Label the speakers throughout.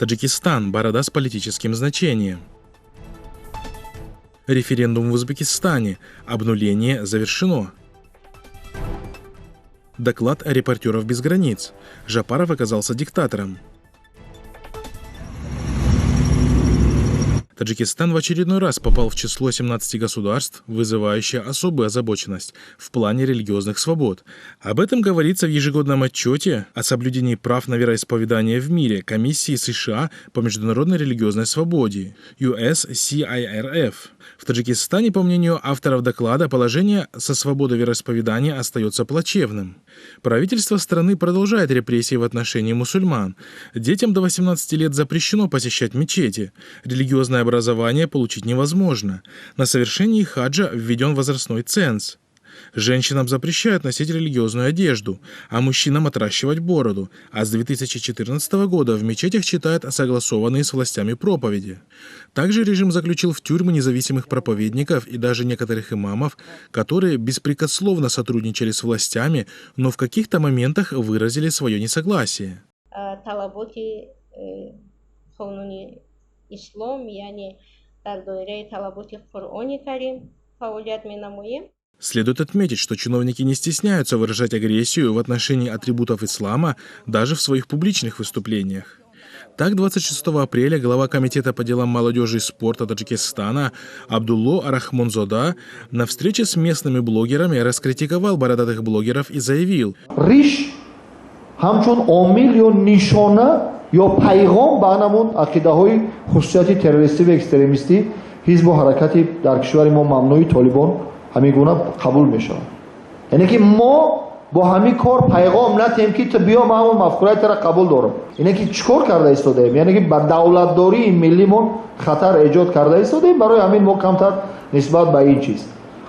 Speaker 1: Таджикистан – борода с политическим значением. Референдум в Узбекистане. Обнуление завершено. Доклад «Репортеров без границ». Жапаров оказался диктатором. Таджикистан в очередной раз попал в число 17 государств, вызывающее особую озабоченность в плане религиозных свобод. Об этом говорится в ежегодном отчете о соблюдении прав на вероисповедание в мире Комиссии США по международной религиозной свободе USCIRF. В Таджикистане, по мнению авторов доклада, положение со свободой вероисповедания остается плачевным. Правительство страны продолжает репрессии в отношении мусульман. Детям до 18 лет запрещено посещать мечети. Религиозное образование получить невозможно. На совершении хаджа введен возрастной ценз. Женщинам запрещают носить религиозную одежду, а мужчинам отращивать бороду, а с 2014 года в мечетях читают согласованные с властями проповеди. Также режим заключил в тюрьмы независимых проповедников и даже некоторых имамов, которые беспрекословно сотрудничали с властями, но в каких-то моментах выразили свое несогласие. Следует отметить, что чиновники не стесняются выражать агрессию в отношении атрибутов ислама даже в своих публичных выступлениях. Так, 26 апреля глава Комитета по делам молодежи и спорта Таджикистана Абдулло Рахмонзода на встрече с местными блогерами раскритиковал бородатых блогеров и заявил:
Speaker 2: ҳамигуна қабул мешавад. Яъне ки мо бо ҳамин кор пайғом натем ки то биё ма ҳамон мафкураи тара қабул дорам. Яъне ки чикор карда истодаем? Яъне ки ба давлатдории миллимон хатар эҷод карда истодаем. Барои ҳамин мо камтар нисбат ба ин чиз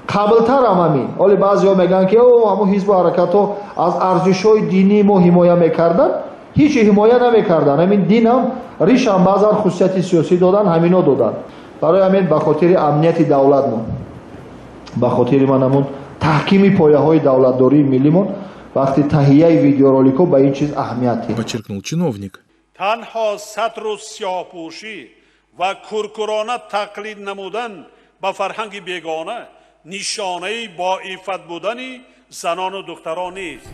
Speaker 2: қаблтар ҳам ҳамин. Оли баъзеҳо мегӯянд ки ҳамон ҳизбу ҳаракатҳо аз арзишҳои динии мо ҳимоя мекарданд. ҳеҷ ҳимоя намекарданд. ҳамин дин ҳам риш ҳам баъзан хусусияти сиёсӣ доданд, ҳамино доданд. Барои ҳамин ба хотири амнияти давлат мо ба хотири манамон таҳкими пояҳои давлатдории миллимон вақти таҳияи видеороликҳо ба ин чиз аҳамият диҳад,
Speaker 1: подчеркнул чиновник.
Speaker 3: танҳо сатру сиёҳпӯшӣ ва куркурона тақлид намудан ба фарҳанги бегона нишонаи боифат будани занону духтарон нест.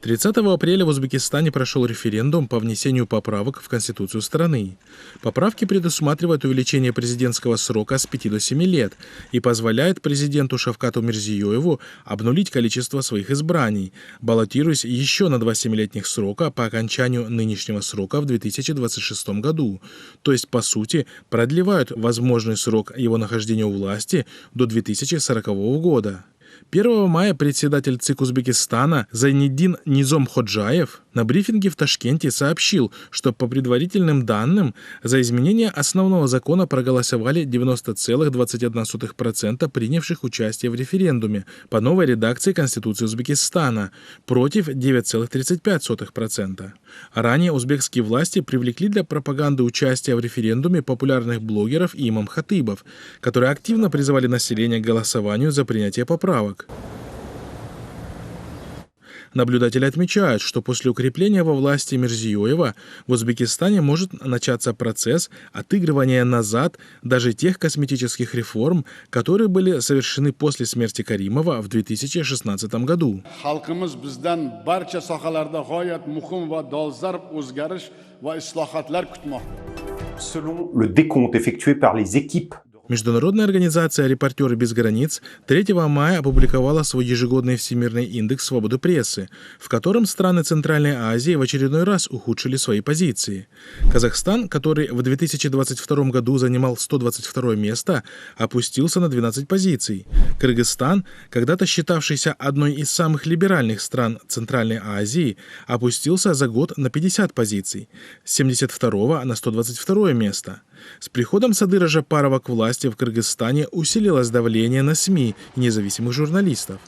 Speaker 1: 30 апреля в Узбекистане прошел референдум по внесению поправок в Конституцию страны. Поправки предусматривают увеличение президентского срока с 5 до 7 лет и позволяют президенту Шавкату Мирзиёеву обнулить количество своих избраний, баллотируясь еще на 2 7-летних срока по окончанию нынешнего срока в 2026 году. То есть, по сути, продлевают возможный срок его нахождения у власти до 2040 года. 1 мая председатель ЦИК Узбекистана Зайниддин Низом-Ходжаев на брифинге в Ташкенте сообщил, что по предварительным данным за изменение основного закона проголосовали 90,21% принявших участие в референдуме по новой редакции Конституции Узбекистана против 9,35%. Ранее узбекские власти привлекли для пропаганды участия в референдуме популярных блогеров и имам-хатыбов, которые активно призывали население к голосованию за принятие поправок. Наблюдатели отмечают, что после укрепления во власти Мирзиёева в Узбекистане может начаться процесс отыгрывания назад даже тех косметических реформ, которые были совершены после смерти Каримова в 2016 году.
Speaker 4: Selon le décompte effectué par les équipes.
Speaker 1: Международная организация «Репортеры без границ» 3 мая опубликовала свой ежегодный Всемирный индекс свободы прессы, в котором страны Центральной Азии в очередной раз ухудшили свои позиции. Казахстан, который в 2022 году занимал 122 место, опустился на 12 позиций. Кыргызстан, когда-то считавшийся одной из самых либеральных стран Центральной Азии, опустился за год на 50 позиций, с 72 на 122 место. С приходом Садыра Жапарова к власти в Кыргызстане усилилось давление на СМИ и независимых журналистов.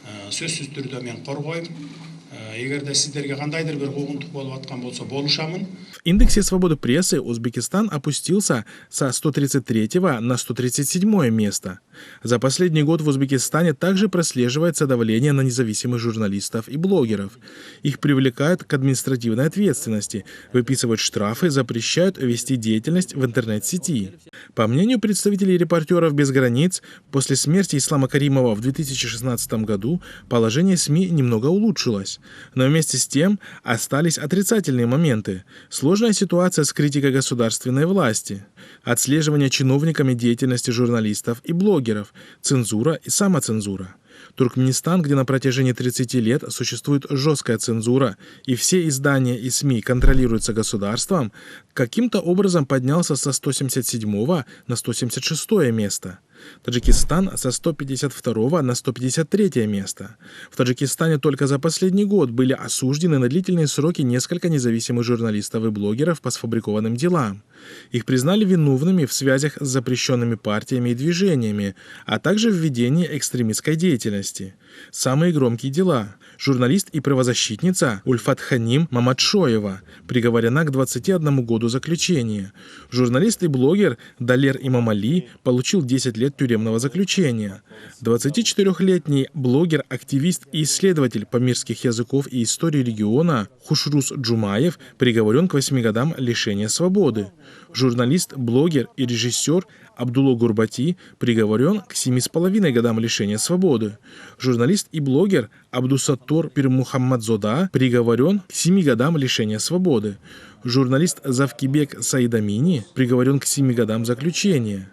Speaker 5: эгерде сиздерге кандайдыр бир куугунтук болуп аткан болсо болушамын.
Speaker 1: В индексе свободы прессы Узбекистан опустился со 133 на 137 место. За последний год в Узбекистане также прослеживается давление на независимых журналистов и блогеров. Их привлекают к административной ответственности, выписывают штрафы, запрещают вести деятельность в интернет-сети. По мнению представителей «Репортеров без границ», после смерти Ислама Каримова в 2016 году положение СМИ немного улучшилось. Но вместе с тем остались отрицательные моменты. Сложная ситуация с критикой государственной власти, отслеживание чиновниками деятельности журналистов и блогеров, цензура и самоцензура. Туркменистан, где на протяжении 30 лет существует жесткая цензура и все издания и СМИ контролируются государством, каким-то образом поднялся со 177 на 176 место. Таджикистан со 152 на 153 место. В Таджикистане только за последний год были осуждены на длительные сроки несколько независимых журналистов и блогеров по сфабрикованным делам. Их признали виновными в связях с запрещенными партиями и движениями, а также в ведении экстремистской деятельности. Самые громкие дела. Журналист и правозащитница Ульфат Ханим Мамадшоева приговорена к 21 году заключения. Журналист и блогер Далер Имамали получил 10 лет тюремного заключения. 24-летний блогер, активист и исследователь памирских языков и истории региона Хушрус Джумаев приговорен к 8 годам лишения свободы. Журналист, блогер и режиссер Абдулло Гурбати приговорен к 7,5 годам лишения свободы. Журналист и блогер Абдусаттор Пирмухаммадзода приговорен к 7 годам лишения свободы. Журналист Завкибек Саидамини приговорен к 7 годам заключения.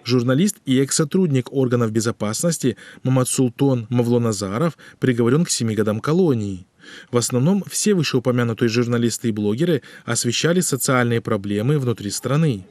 Speaker 1: Журналист и экс-сотрудник органов безопасности Мамадсултон Мавлоназаров приговорен к 7 годам колонии. В основном все вышеупомянутые журналисты и блогеры освещали социальные проблемы внутри страны.